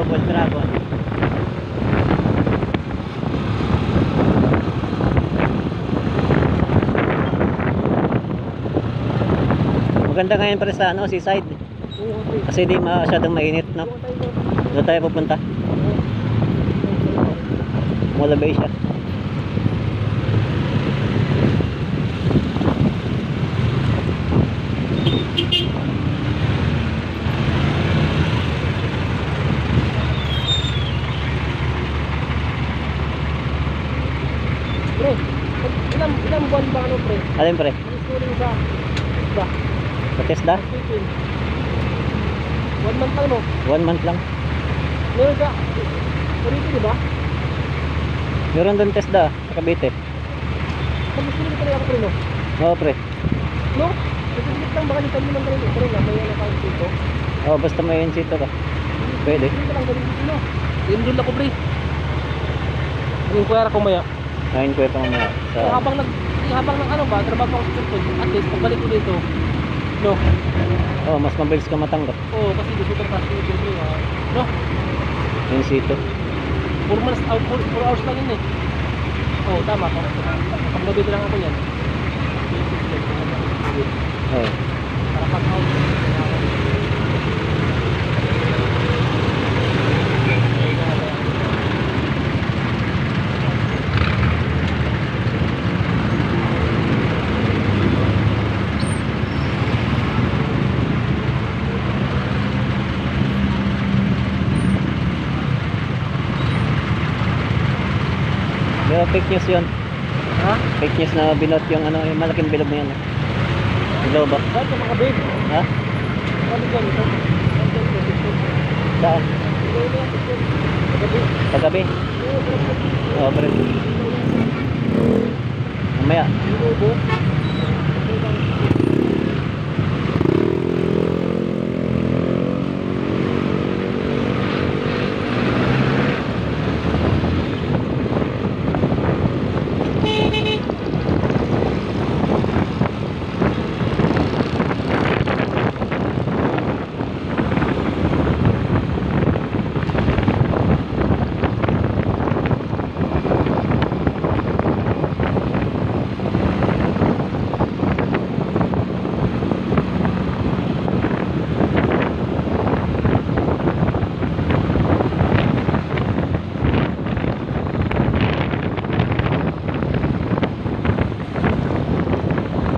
Volkswagen. Maganda ngayon pare sa ano, seaside. Kasi di masyadong mainit, no? Doon tayo pupunta. Mola Bay siya. Pre, ilang buwan ba ano pre? Alin pre? Schooling sa ba? Sa TESDA? 1 month lang no? 1 month lang. Meron ka? Pwede di ba? Meron doon TESDA sa Cavite. Pag-schooling ka talaga ako pre no? Oo pre. No? Pwede lang baka nito naman tayo pre na may account dito. Oo, basta may insito ka. Pwede. Hindi lang galing dito no? Enroll ako pre. Inquire ako maya. Ngayon ko pa mamaya So, sa... habang nag ano ba, trabaho ako sa Turkod, at least pagbalik ko dito, no? Oo, mas mabilis ka matanggap. Oo, kasi super fast yung dito, no? Insito. 4 months, 4 hours lang yun eh. Oo, tama ka. Pag nabito lang ako yan. Oo. Para pag-out. Pero fake news yun. Ha? Fake news na binot yung ano, yung malaking bilog na yan. Bilog ba? Saan ka mga babe? Ha? Saan ka dito? Saan? Paggabi? Oo, pre. Mamaya.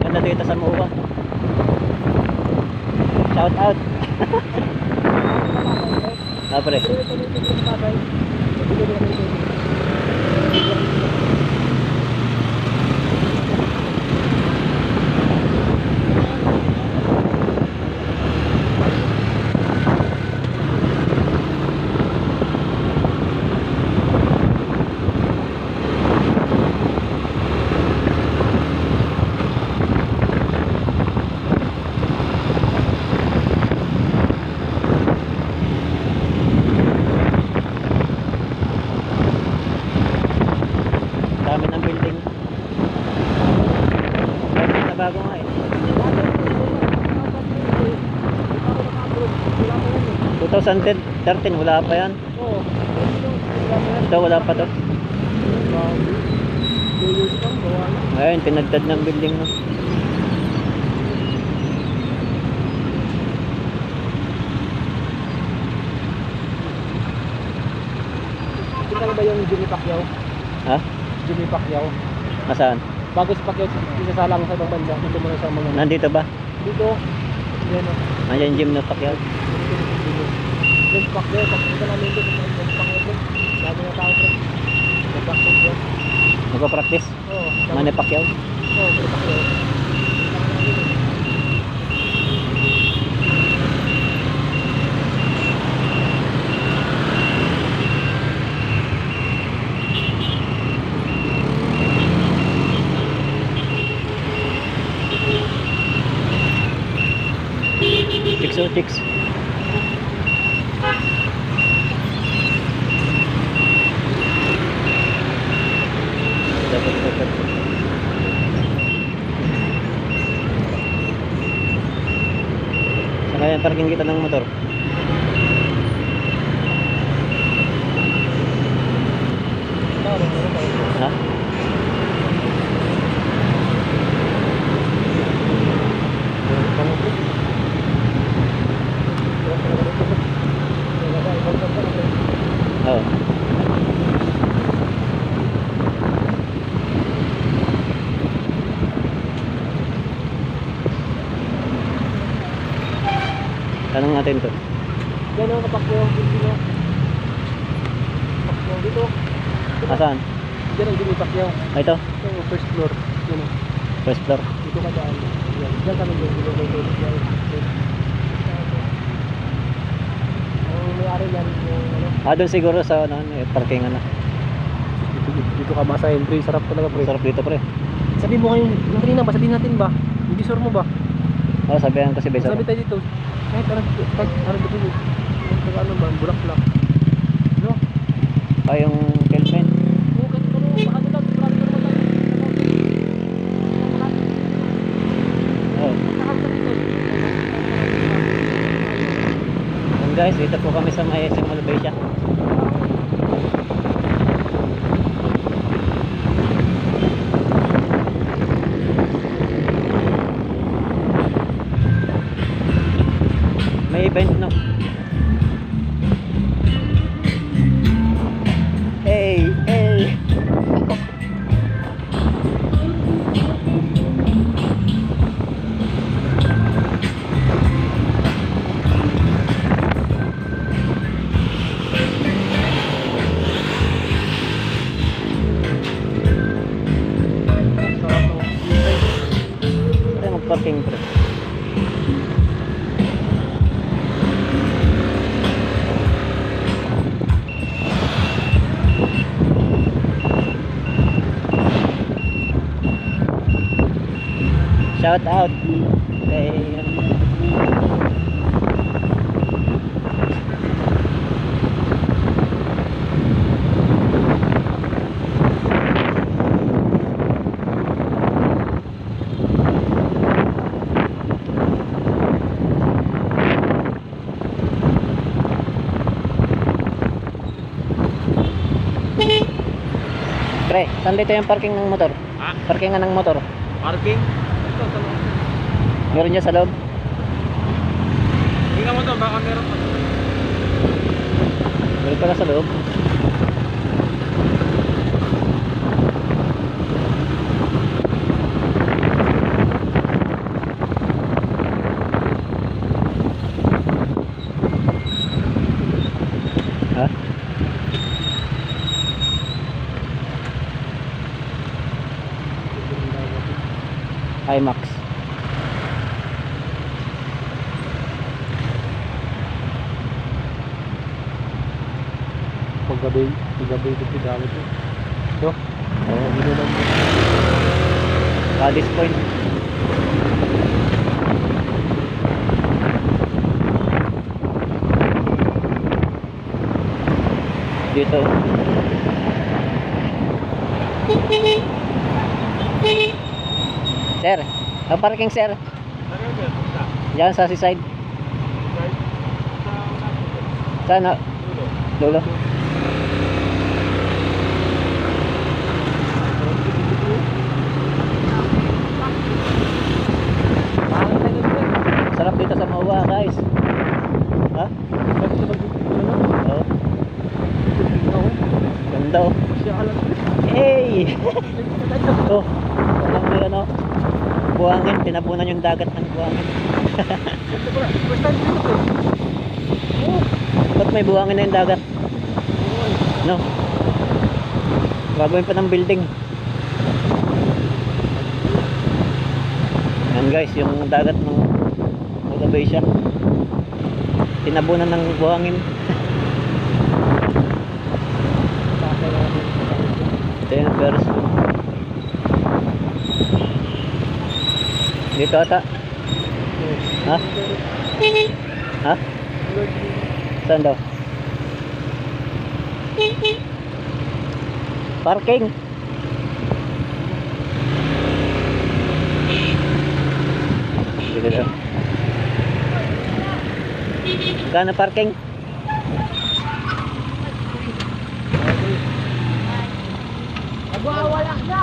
Ganda dito sa Muwa. Shout out. Ah, pre. Dami ng building. Building na bago nga eh. 2013 wala pa yan. Oo. Ito wala pa to. 2 years lang, gawa na. Ayun, pinagdad ng building no. Tingnan ba yung Jimmy Pacquiao? Ha? Jimmy Pacquiao. Nasaan? Bago si Pacquiao, isasalang sa ibang banda. Dito muna sa mga... Nandito ba? Dito. Yan o. Nandiyan gym na Pacquiao. Yung Pacquiao, pagkita namin dito. Yung Pacquiao po. Dami na tao po. Nag-practice yan. Magpa-practice? Oo. Manny Pacquiao? Oo, Jimmy Pacquiao. Chicks. Dapat. Saan kaya parking kita ng motor? Ha? Oo. Tanong natin to. Yan ang kapakyo, Pilipino. Pakyo dito. Asan? Diyan ang dinipakyo. Ah, ito? Ito, first floor. Yan o. First floor. Dito ka daan. Yan. Diyan kami yung dito. Ang may-ari yan yung ano. Ah, doon siguro sa ano, parking ano. Dito ka masa entry. Sarap talaga pre. Sarap dito pre. Sabi mo ngayon, yung kanina ba? Sabihin natin ba? Yung visor mo ba? Oh, sabihan ko si Besar. Sabi tayo dito. Kahit ano dito. Yung ano ba? Bulaklak. No? Ah, yung helmet. Oo, kahit ano. Ano lang. Marami ka naman lang. Oh. And guys, dito po kami sa may SM Malabesya. May event no. Hey, hey. Ay, mag-parking pre. Shout out kay Pre, saan dito yung parking ng motor? Ha? Parkingan ng motor. Parking? Ito, tanong. Meron niya sa loob? Tingnan mo to, baka meron pa. Meron pala sa loob. Ha? IMAX. Paggabi ito pinalo ito. Ito? Oo. Dito lang. Addis Point. Dito. Sir, parking sir. Diyan sa seaside. Sana. Dulo. Sarap dito sa Mawa guys. Ha? Oo. Ganda oh. Hey! Oh, walang may ano. Buhangin, tinabunan yung dagat ng buhangin. First time dito ko. Ba't may buhangin na yung dagat? No? Gagawin pa ng building. Yan guys, yung dagat ng Malabesya. Tinabunan ng buhangin. Ito yung first room. Dito ata. Ha? Ha? Saan daw? Parking. Dito daw. Gana parking? Nagwawala na.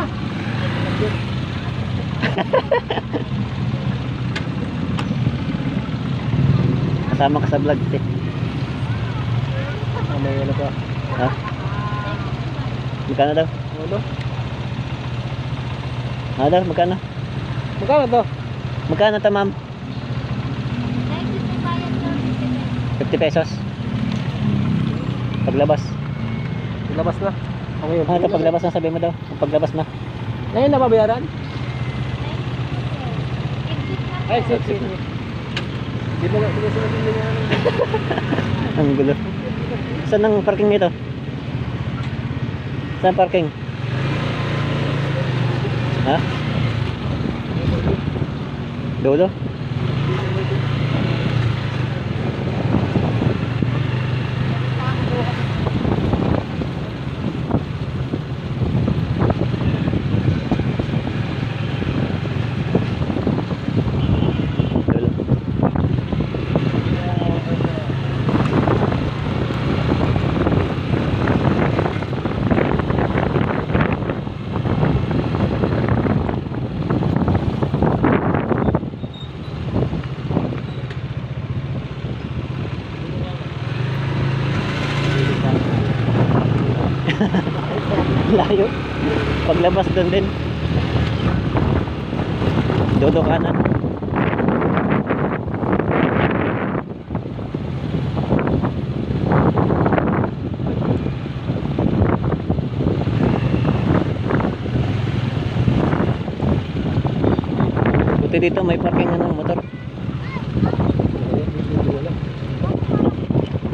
Kasama ka sa vlog, te. May ano pa? Ha? Magkano daw? Ano? Ano daw? Magkano? Magkano to? Magkano to, ma'am? 50 pesos. Paglabas. Labas na. Okay yun. Ito paglabas na, sabi mo daw. Paglabas na. Ngayon na babayaran? Ay, exit. Di ba sinasabi niya? Ang gulo. Saan ang parking nito? Saan parking? Ha? Dulo? Dulo. Layo. Paglabas doon din. Dodo kanan. Buti dito may parking ng motor.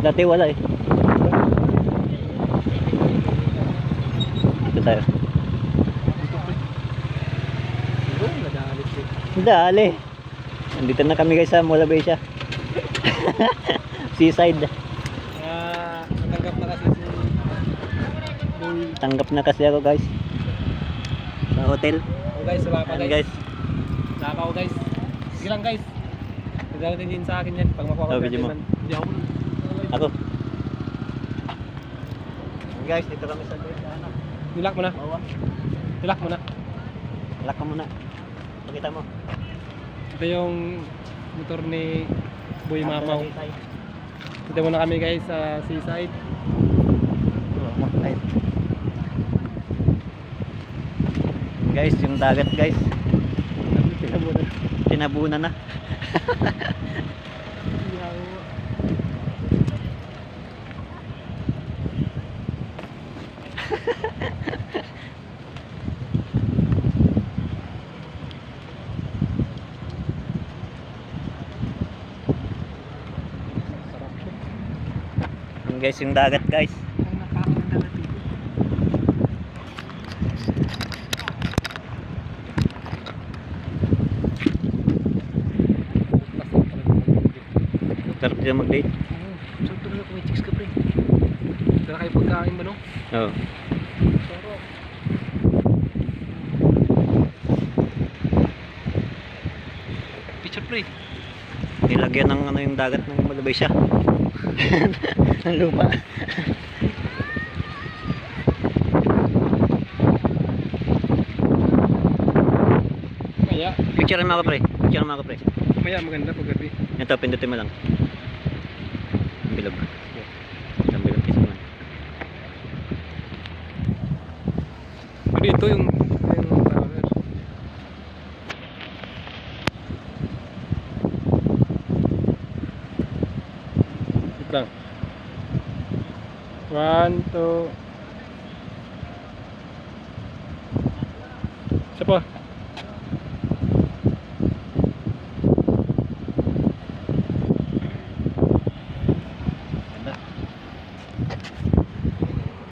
Dati wala eh. Dito tayo. Dali. Nandito na kami guys sa Mola Besia. Seaside. Natanggap na kasi si Tanggap na kasi ako guys. Sa hotel. Oh guys, wala pa Ayan, guys. Wala pa ako guys. Sige lang guys. Nagdarating din sa akin yan. Pag makuha ko Oh, video mo. Hindi ako. Ako. Guys, dito kami sa ano. Nilak mo na. Nilak mo na. Lock ka muna. Pakita mo. Ito yung motor ni Boy Mamaw. Ito muna kami guys sa seaside. Guys, yung dagat guys. Tinabunan na. Yung guys, yung dagat guys. Sarap dyan mag-date. So ito na may chicks ka pre. Dala kayo pagkain ba no? Oo. Sarap. Picture pre. Nilagyan ng ano yung dagat ng malabay siya. Ng lupa. Maya. Picture mo ako pre. Picture mo ako pre. Maya maganda pag gabi. Ito, pindutin mo lang. Ang bilog. Ang bilog kiss mo. Dito yung tower. Wait lang. 1, 2. Isa pa.